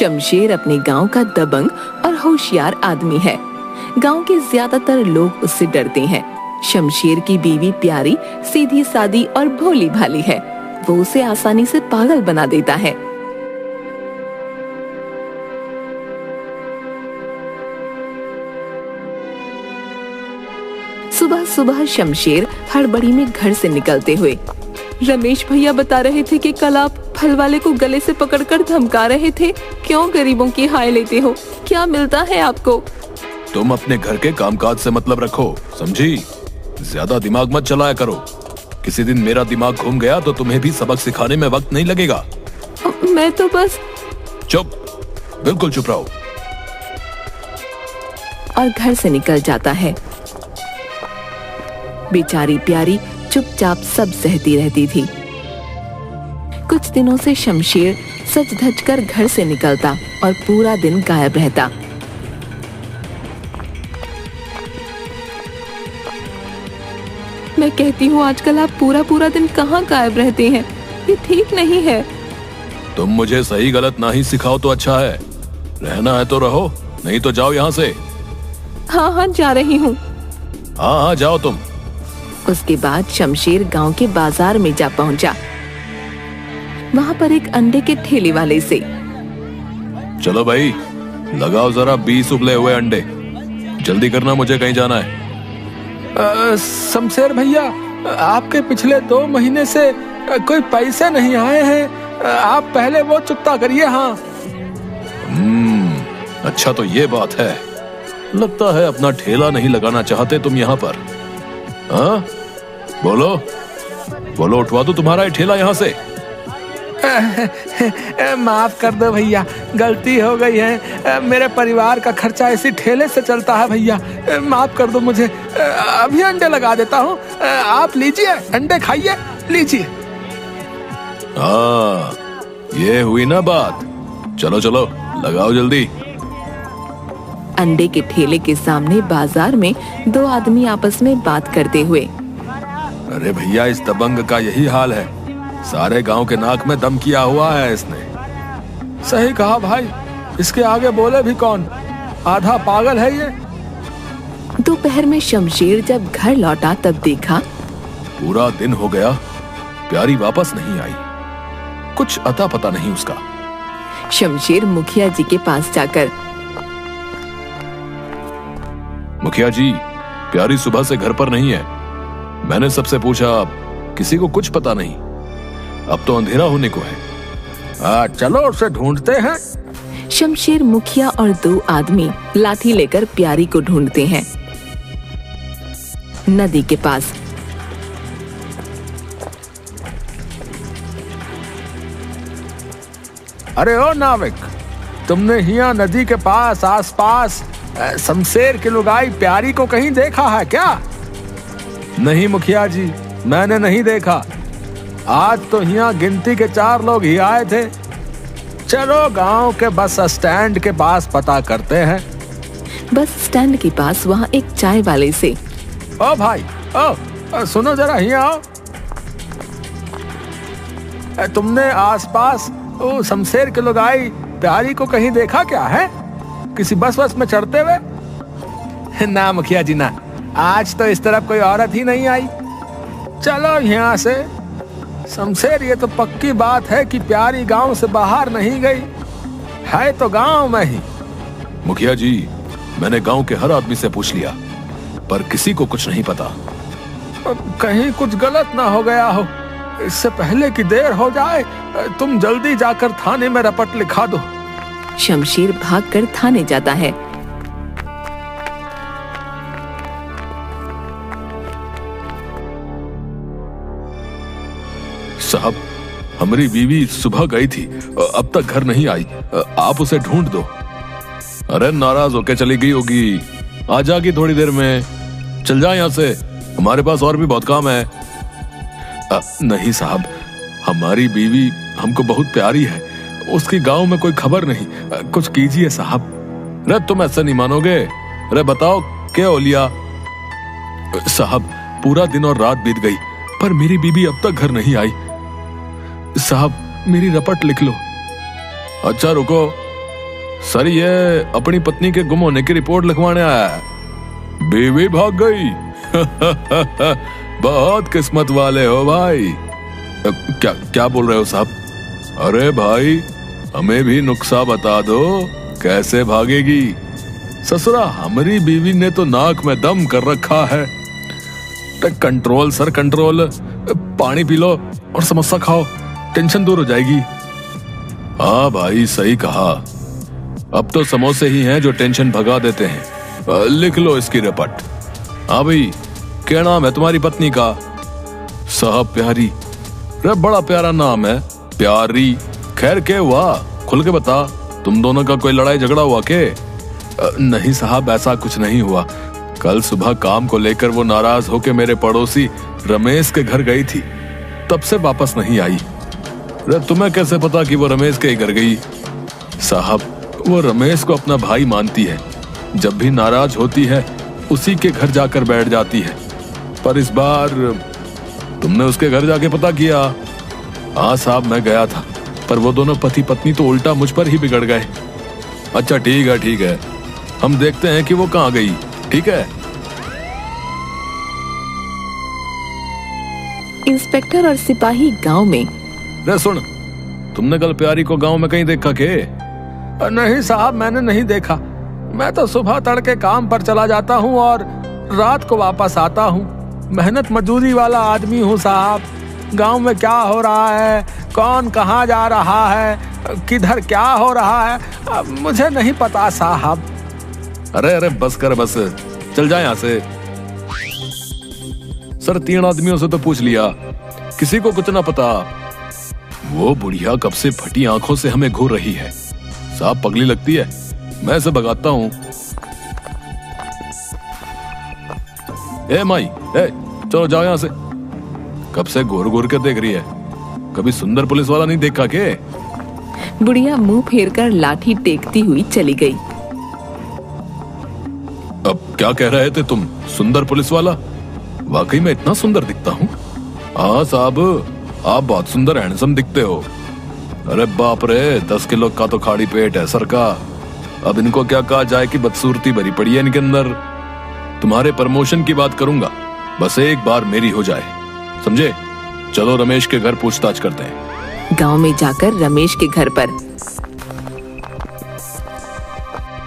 शमशेर अपने गांव का दबंग और होशियार आदमी है। गांव के ज्यादातर लोग उससे डरते हैं। शमशेर की बीवी प्यारी सीधी सादी और भोली भाली है। वो उसे आसानी से पागल बना देता है। सुबह सुबह शमशेर हड़बड़ी में घर से निकलते हुए, रमेश भैया बता रहे थे कि कल आप फल वाले को गले से पकड़कर धमका रहे थे। क्यों गरीबों की हाय लेते हो? क्या मिलता है आपको? तुम अपने घर के कामकाज से मतलब रखो, समझी? ज्यादा दिमाग मत चलाया करो। किसी दिन मेरा दिमाग घूम गया तो तुम्हें भी सबक सिखाने में वक्त नहीं लगेगा। मैं तो बस। चुप, बिल्कुल चुप रहो। और घर से निकल जाता है। बेचारी प्यारी चुपचाप सब सहती रहती थी। कुछ दिनों से शमशेर सज धज कर घर से निकलता और पूरा दिन गायब रहता। मैं कहती हूँ आजकल आप पूरा पूरा दिन कहाँ गायब रहते हैं? ये ठीक नहीं है। तुम मुझे सही गलत ना ही सिखाओ तो अच्छा है। रहना है तो रहो, नहीं तो जाओ यहाँ से। हाँ, जा रही हूँ। हाँ, जाओ तुम। उसके बाद शमशेर गांव के बाजार में जा पहुंचा। वहां पर एक अंडे के ठेले वाले से, चलो भाई, लगाओ जरा 20 उबले हुए अंडे। जल्दी करना, मुझे कहीं जाना है। शमशेर भैया, आपके पिछले 2 महीने से कोई पैसे नहीं आए हैं। आप पहले वो चुकता करिए। हाँ। अच्छा तो ये बात है। लगता है अपना ठेला नहीं लगाना चाहते तुम यहाँ पर। हाँ, बोलो बोलो, उठवा दो तुम्हारा ये ठेला यहाँ से। माफ कर दो भैया, गलती हो गई है। मेरे परिवार का खर्चा इसी ठेले से चलता है भैया। माफ कर दो मुझे। अभी अंडे लगा देता हूँ। आप लीजिए, अंडे खाइए, लीजिए। हाँ, ये हुई ना बात। चलो चलो, लगाओ जल्दी। अंडे के ठेले के सामने बाजार में 2 आदमी आपस में बात करते हुए, अरे भैया, इस दबंग का यही हाल है। सारे गांव के नाक में दम किया हुआ है इसने। सही कहा भाई, इसके आगे बोले भी कौन? आधा पागल है ये। दोपहर में शमशेर जब घर लौटा तब देखा पूरा दिन हो गया, प्यारी वापस नहीं आई। कुछ अता पता नहीं उसका। शमशेर मुखिया जी के पास जाकर, मुखिया जी, प्यारी सुबह से घर पर नहीं है। मैंने सबसे पूछा, किसी को कुछ पता नहीं। अब तो अंधेरा होने को है। चलो उसे ढूंढते हैं। शमशेर, मुखिया और 2 आदमी लाठी लेकर प्यारी को ढूंढते हैं। नदी के पास अरे ओ नाविक, तुमने यहाँ नदी के पास आसपास शमशेर की लुगाई प्यारी को कहीं देखा है क्या? नहीं मुखिया जी, मैंने नहीं देखा। आज तो यहाँ गिनती के 4 लोग ही आए थे। चलो गांव के बस स्टैंड के पास पता करते हैं। बस स्टैंड के पास वहाँ एक चाय वाले से, ओ भाई, ओ सुनो जरा, यहाँ आओ। तुमने आसपास शमशेर के लुगाई प्यारी को कहीं देखा क्या है? किसी बस में चढ़ते हुए? ना मुखिया जी ना, आज तो इस तरफ कोई औरत ही नहीं आई। चलो यहाँ से। शमशेर, ये तो पक्की बात है कि प्यारी गांव से बाहर नहीं गई है, तो गांव में ही। मुखिया जी, मैंने गांव के हर आदमी से पूछ लिया, पर किसी को कुछ नहीं पता। कहीं कुछ गलत ना हो गया हो। इससे पहले कि देर हो जाए, तुम जल्दी जाकर थाने में रपट लिखा दो। शमशेर भागकर थाने जाता है। साहब, हमारी बीवी सुबह गई थी, अब तक घर नहीं आई। आप उसे ढूंढ दो। अरे नाराज होके चली गई होगी, आ जाएगी थोड़ी देर में। चल जा यहाँ से, हमारे पास और भी बहुत काम है। नहीं साहब, हमारी बीवी हमको बहुत प्यारी है। उसकी गांव में कोई खबर नहीं। कुछ कीजिए साहब। रे तुम ऐसा नहीं मानोगे। रे बताओ क्या ओलिया। साहब, पूरा दिन और रात बीत गई, पर मेरी बीवी अब तक घर नहीं आई। साहब, मेरी रपट लिख लो। अच्छा रुको, सर ये अपनी पत्नी के गुम होने की रिपोर्ट लिखवाने आया है। बीवी भाग गई। बहुत किस्मत वाले हो भाई। क्या क्या बोल रहे हो साहब? अरे भाई हमें भी नुक्सा बता दो, कैसे भागेगी? ससुरा हमारी बीवी ने तो नाक में दम कर रखा है। कंट्रोल सर कंट्रोल, पानी पी लो और समोसा खाओ, टेंशन दूर हो जाएगी। हाँ भाई सही कहा, अब तो समोसे ही हैं जो टेंशन भगा देते हैं। लिख लो इसकी रिपोर्ट। हाँ भाई, क्या नाम है तुम्हारी पत्नी का? साहब प्यारी। अरे बड़ा प्यारा नाम है, प्यारी। खैर के हुआ, खुल के बता, तुम दोनों का कोई लड़ाई झगड़ा हुआ के? नहीं साहब, ऐसा कुछ नहीं हुआ। कल सुबह काम को लेकर वो नाराज होकर मेरे पड़ोसी रमेश के घर गई थी, तब से वापस नहीं आई। तुम्हें कैसे पता कि वो रमेश के घर गई? साहब वो रमेश को अपना भाई मानती है, जब भी नाराज होती है उसी के घर जाकर बैठ जाती है। पर इस बार तुमने उसके घर जाके पता किया? हाँ साहब मैं गया था, पर वो दोनों पति पत्नी तो उल्टा मुझ पर ही बिगड़ गए। अच्छा ठीक है, हम देखते हैं कि वो कहाँ गई, ठीक है? इंस्पेक्टर और सिपाही गांव में। रे सुन, तुमने कल प्यारी को गांव में कहीं देखा के? नहीं साहब, मैंने नहीं देखा। मैं तो सुबह तड़के काम पर चला जाता हूँ और रात को वापस आता हूँ। मेहनत मजदूरी वाला आदमी हूँ साहब। गांव में क्या हो रहा है, कौन कहाँ जा रहा है, किधर क्या हो रहा है, मुझे नहीं पता साहब। अरे बस कर, बस चल जा यहाँ से। सर 3 आदमियों से तो पूछ लिया, किसी को कुछ ना पता। वो बुढ़िया कब से फटी आंखों से हमें घूर रही है। साहब पगली लगती है, मैं इसे भगाता हूँ। ए माई, चलो जाओ यहाँ से। कब से घूर घूर के देख रही है, कभी सुंदर पुलिस वाला नहीं देखा के? बुढ़िया मुंह फेरकर लाठी टेकती हुई चली गई। अब क्या कह रहे थे तुम, सुंदर पुलिस वाला? वाकई में इतना सुंदर दिखता हूँ? हाँ साहब, आप बहुत सुंदर हैंडसम दिखते हो। अरे बाप रे, 10 किलो का तो खाड़ी पेट है सर का। अब इनको क्या कहा जाए कि बदसूरती भरी पड़ी है इनके अंदर। तुम्हारे प्रमोशन की बात करूंगा, बस एक बार मेरी हो जाए, समझे? चलो रमेश के घर पूछताछ करते हैं। गांव में जाकर रमेश के घर पर।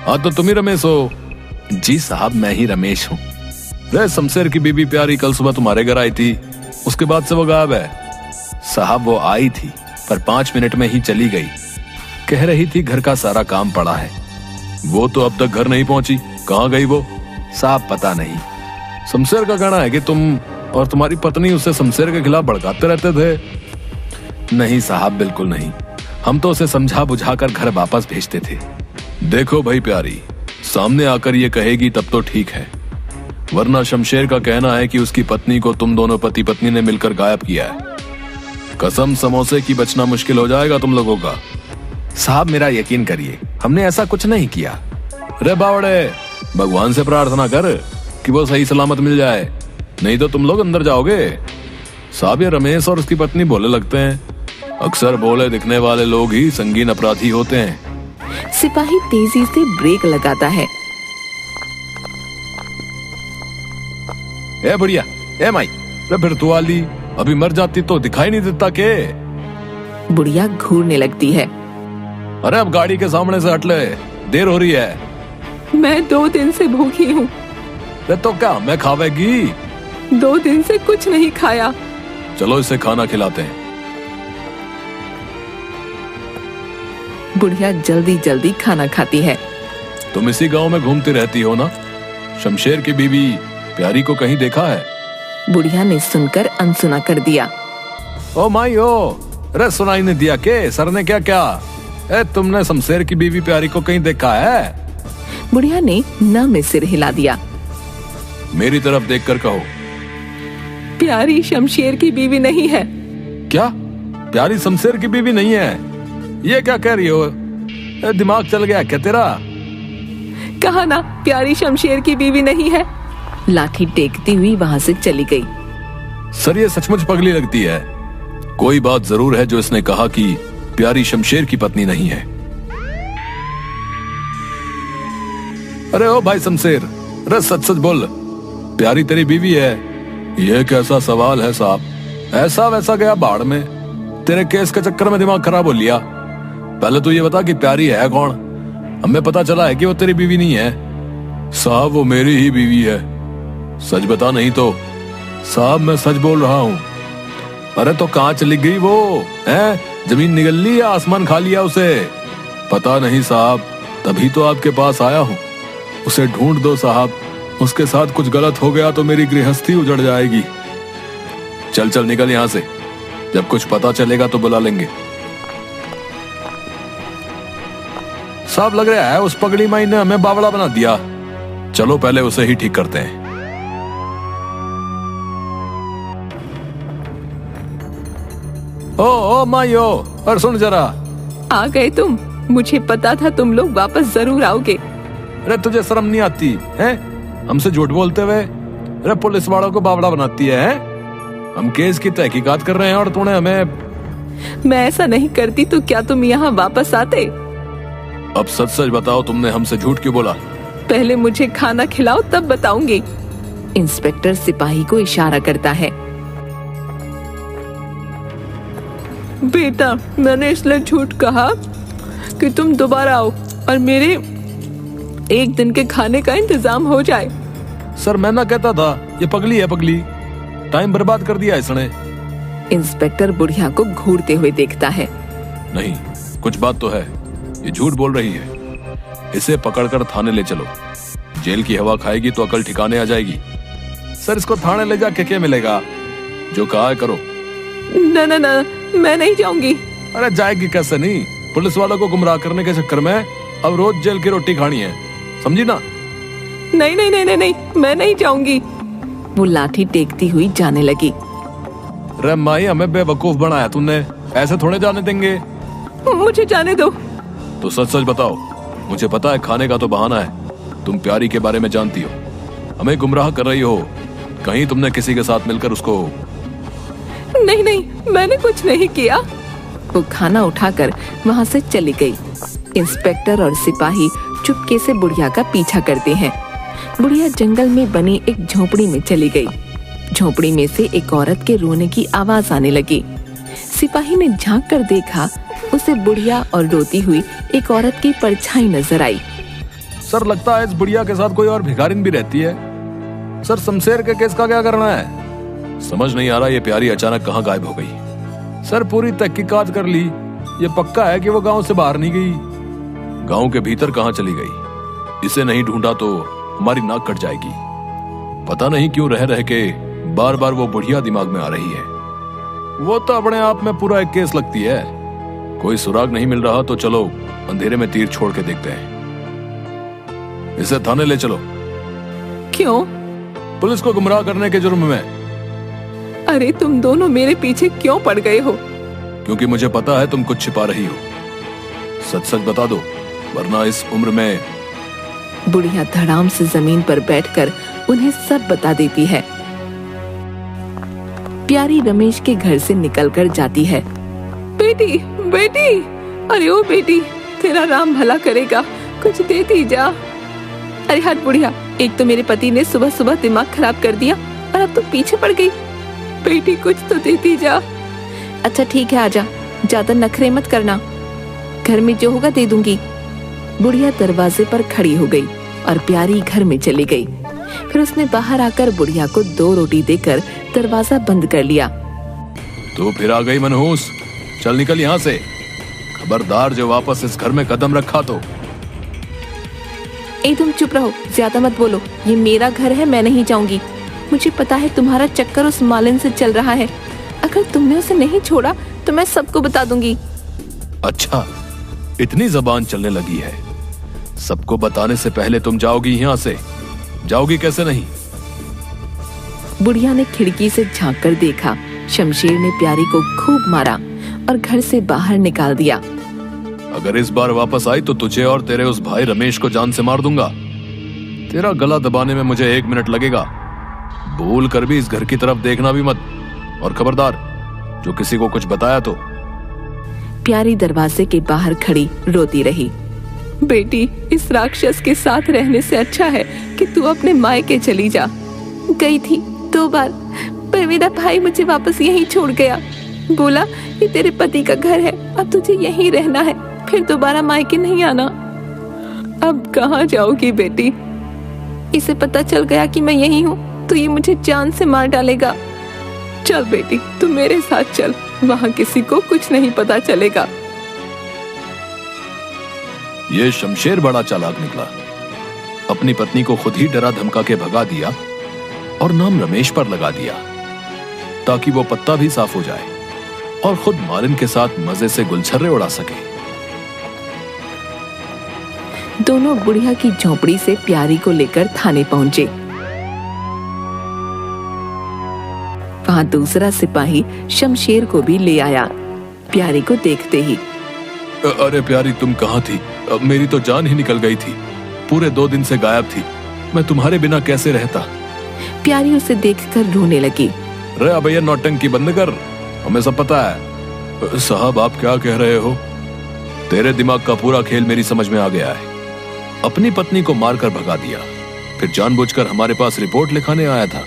हाँ तो तुम ही रमेश हो? जी साहब मैं ही रमेश हूँ। रे शमशेर की बीबी प्यारी कल सुबह तुम्हारे घर आई थी, उसके बाद से वो गायब है। साहब वो आई थी पर 5 मिनट में ही चली गई। कह रही थी घर का सारा काम पड़ा है। वो तो अब तक घर नहीं पहुंची, कहाँ गई वो? साहब पता नहीं। शमशेर का कहना है कि तुम और तुम्हारी पत्नी उसे शमशेर के खिलाफ भड़काते रहते थे। नहीं साहब बिल्कुल नहीं, हम तो उसे समझा बुझा कर घर वापस भेजते थे। देखो भाई प्यारी, सामने आकर ये कहेगी तब तो ठीक है, वरना शमशेर का कहना है कि उसकी पत्नी को तुम दोनों पति पत्नी ने मिलकर गायब किया है। कसम समोसे की बचना मुश्किल हो जाएगा तुम लोगों का। साहब मेरा यकीन करिए, हमने ऐसा कुछ नहीं किया। रे बावड़े, भगवान से प्रार्थना कर कि वो सही सलामत मिल जाए, नहीं तो तुम लोग अंदर जाओगे। साहब ये रमेश और उसकी पत्नी भोले लगते हैं। अक्सर भोले दिखने वाले लोग ही संगीन अपराधी होते हैं। सिपाही तेजी से ब्रेक लगाता है। ए बढ़िया, ए माई, फिर तू आली, अभी मर जाती तो दिखाई नहीं देता के? बुढ़िया घूरने लगती है। अरे अब गाड़ी के सामने से हट ले, देर हो रही है। मैं 2 दिन से भूखी हूँ। तो क्या मैं खावेगी? 2 दिन से कुछ नहीं खाया। चलो इसे खाना खिलाते हैं। बुढ़िया जल्दी जल्दी खाना खाती है। तुम इसी गांव में घूमती रहती हो ना? शमशेर की बीवी प्यारी को कहीं देखा है? बुढ़िया ने सुनकर अनसुना कर दिया। ओ माई ओ, अरे सुनाई नहीं दिया के? सर ने क्या क्या? तुमने शमशेर की बीवी प्यारी को कहीं देखा है? बुढ़िया ने न में सिर हिला दिया। मेरी तरफ देखकर कहो। प्यारी शमशेर की बीवी नहीं है। क्या? प्यारी शमशेर की बीवी नहीं है? ये क्या कह रही हो? दिमाग चल गया क्या तेरा? कहा ना प्यारी शमशेर की बीवी नहीं है। लाठी टेकती हुई वहां से चली गई। सर ये सचमुच पगली लगती है। कोई बात जरूर है जो इसने कहा कि प्यारी शमशेर की पत्नी नहीं है। अरे ओ भाई शमशेर, अरे सच सच बोल, प्यारी तेरी बीवी है? यह कैसा सवाल है साहब? ऐसा वैसा गया बाढ़ में, तेरे केस के चक्कर में दिमाग खराब हो लिया। पहले तो ये बता कि प्यारी है कौन? हमें पता चला है कि वो तेरी बीवी नहीं है। साहब वो मेरी ही बीवी है, सच बता नहीं तो। साहब मैं सच बोल रहा हूँ। अरे तो कहाँ चली गई वो है? जमीन निगल ली या आसमान खा लिया उसे? पता नहीं साहब, तभी तो आपके पास आया हूँ। उसे ढूंढ दो साहब, उसके साथ कुछ गलत हो गया तो मेरी गृहस्थी उजड़ जाएगी। चल चल निकल यहाँ से, जब कुछ पता चलेगा तो बुला लेंगे। साहब लग रहा है उस पगड़ी माई ने हमें बावड़ा बना दिया। चलो पहले उसे ही ठीक करते हैं। ओ माइयो, और सुन जरा। आ गए तुम? मुझे पता था तुम लोग वापस जरूर आओगे। अरे तुझे शर्म नहीं आती है हमसे झूठ बोलते हुए? अरे पुलिस वालों को बावड़ा बनाती है? हम केस की तहकीकात कर रहे हैं और तूने हमें। मैं ऐसा नहीं करती तो क्या तुम यहाँ वापस आते? अब सच सच बताओ, तुमने हमसे झूठ क्यों बोला? पहले मुझे खाना खिलाओ तब बताऊंगी। इंस्पेक्टर सिपाही को इशारा करता है। बेटा, मैंने इसलिए झूठ कहा कि तुम दोबारा आओ और मेरे एक दिन के खाने का इंतजाम हो जाए। सर मैं ना कहता था, ये पगली है पगली, टाइम बर्बाद कर दिया इसने। इंस्पेक्टर बुढ़िया को घूरते हुए देखता है। नहीं, कुछ बात तो है, ये झूठ बोल रही है। इसे पकड़कर थाने ले चलो, जेल की हवा खाएगी तो अकल ठिकाने आ जाएगी। सर इसको थाने ले जाके क्या मिलेगा? जो कहा है करो। ना ना ना, मैं नहीं जाऊंगी। अरे जाएगी कैसे नहीं? पुलिस वालों को गुमराह करने के चक्कर में अब रोज जेल की रोटी खानी है, समझी ना? नहीं नहीं नहीं नहीं नहीं, मैं नहीं जाऊंगी। वो लाठी टेकती हुई जाने लगी। रे माई, हमें बेवकूफ बनाया तूने, ऐसे थोड़े जाने देंगे। मुझे जाने दो। तो सच सच बताओ, मुझे पता है खाने का तो बहाना है। तुम प्यारी के बारे में जानती हो, हमें गुमराह कर रही हो। कहीं तुमने किसी के साथ मिलकर उसको। नहीं नहीं, मैंने कुछ नहीं किया। वो खाना उठाकर वहाँ से चली गई। इंस्पेक्टर और सिपाही चुपके से बुढ़िया का पीछा करते हैं। बुढ़िया जंगल में बनी एक झोपड़ी में चली गई। झोपड़ी में से एक औरत के रोने की आवाज आने लगी। सिपाही ने झांक कर देखा, उसे बुढ़िया और रोती हुई एक औरत की परछाई नजर आई। सर लगता है इस बुढ़िया के साथ कोई और भिखारिन भी रहती है। सर शमशेर के केस का क्या करना है? समझ नहीं आ रहा ये प्यारी अचानक कहाँ गायब हो गई। सर पूरी तहकीकात कर ली, ये पक्का है कि वो गांव से बाहर नहीं गई। गांव के भीतर कहाँ चली गई? इसे नहीं ढूंढा तो हमारी नाक कट जाएगी। पता नहीं क्यों रह रह के बार बार वो बुढ़िया दिमाग में आ रही है। वो तो अपने आप में पूरा एक केस लगती है। कोई सुराग नहीं मिल रहा तो चलो अंधेरे में तीर छोड़ के देखते हैं। इसे थाने ले चलो। क्यों? पुलिस को गुमराह करने के जुर्म में। अरे तुम दोनों मेरे पीछे क्यों पड़ गए हो? क्योंकि मुझे पता है तुम कुछ छिपा रही हो। सच सच बता दो, वरना इस उम्र में। बुढ़िया धड़ाम से जमीन पर बैठकर उन्हें सब बता देती है। प्यारी रमेश के घर से निकलकर जाती है। बेटी बेटी, अरे ओ बेटी, तेरा राम भला करेगा, कुछ देती जा। अरे हट बुढ़िया, एक तो मेरे पति ने सुबह सुबह दिमाग खराब कर दिया और अब तो पीछे पड़ गई। बेटी कुछ तो देती जा। अच्छा ठीक है, आजा, ज्यादा नखरे मत करना, घर में जो होगा दे दूंगी। बुढ़िया दरवाजे पर खड़ी हो गई और प्यारी घर में चली गई। फिर उसने बाहर आकर बुढ़िया को 2 रोटी देकर दरवाजा बंद कर लिया। तो फिर आ गई मनहूस, चल निकल यहाँ से। खबरदार जो वापस इस घर में कदम रखा तो। तुम चुप रहो, ज्यादा मत बोलो। ये मेरा घर है, मैं नहीं जाऊंगी। मुझे पता है तुम्हारा चक्कर उस मालिन से चल रहा है। अगर तुमने उसे नहीं छोड़ा तो मैं सबको बता दूंगी। अच्छा, इतनी जबान चलने लगी है। सबको बताने से पहले तुम जाओगी यहाँ से। जाओगी कैसे नहीं? बुढ़िया ने खिड़की से झांक कर देखा। शमशेर ने प्यारी को खूब मारा और घर से बाहर निकाल दिया। अगर इस बार वापस आई तो तुझे और तेरे उस भाई रमेश को जान से मार दूंगा। तेरा गला दबाने में मुझे 1 मिनट लगेगा। भूल कर भी इस घर की तरफ देखना भी मत। और खबरदार, जो किसी को कुछ बताया तो। प्यारी दरवाजे के बाहर खड़ी रोती रही। बेटी, इस राक्षस के साथ रहने से अच्छा है कि तू अपने मायके चली जा। गई थी 2 बार, पर मेरा भाई मुझे वापस यहीं छोड़ गया। बोला ये तेरे पति का घर है, अब तुझे यहीं रहना है, फिर दोबारा मायके नहीं आना। अब कहाँ जाओगी बेटी? इसे पता चल गया कि मैं यहीं हूँ तो ये मुझे जान से मार डालेगा। चल बेटी, तू मेरे साथ चल, वहाँ किसी को कुछ नहीं पता चलेगा। ये शमशेर बड़ा चालाक निकला। अपनी पत्नी को खुद ही डरा धमका के भगा दिया और नाम रमेश पर लगा दिया ताकि वो पत्ता भी साफ हो जाए और खुद मालिन के साथ मजे से गुलछर्रे उड़ा सके। दोनों बुढ़िया की झोपड़ी से प्यारी को लेकर थाने पहुंचे। वहां दूसरा सिपाही शमशेर को भी ले आया। प्यारी को देखते ही, अरे प्यारी, तुम कहाँ थी? मेरी तो जान ही निकल गई थी। पूरे 2 दिन से गायब थी। मैं तुम्हारे बिना कैसे रहता? प्यारी उसे देखकर रोने लगी। रे अब ये नौटंकी बंद कर, हमें सब पता है। साहब, आप क्या कह रहे हो? तेरे दिमाग का पूरा खेल मेरी समझ में आ गया है। अपनी पत्नी को मारकर भगा दिया, फिर जानबूझकर हमारे पास रिपोर्ट लिखाने आया था।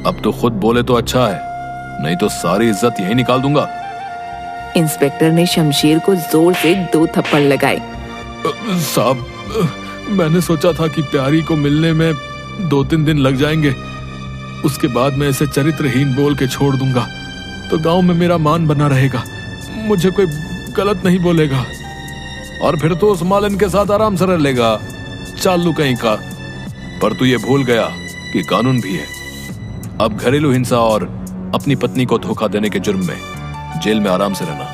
अब तो खुद बोले तो अच्छा है, नहीं तो सारी इज्जत यही निकाल दूंगा। इंस्पेक्टर ने शमशेर को जोर से 2 थप्पड़ लगाए। साहब, मैंने सोचा था कि प्यारी को मिलने में 2-3 दिन लग जाएंगे, उसके बाद मैं इसे चरित्रहीन बोल के छोड़ दूंगा तो गांव में मेरा मान बना रहेगा, मुझे कोई गलत नहीं बोलेगा और फिर तो उस मालिन के साथ आराम से रह लेगा, चालू कहीं का। पर तू ये भूल गया कि कानून भी है। अब घरेलू हिंसा और अपनी पत्नी को धोखा देने के जुर्म में जेल में आराम से रहना।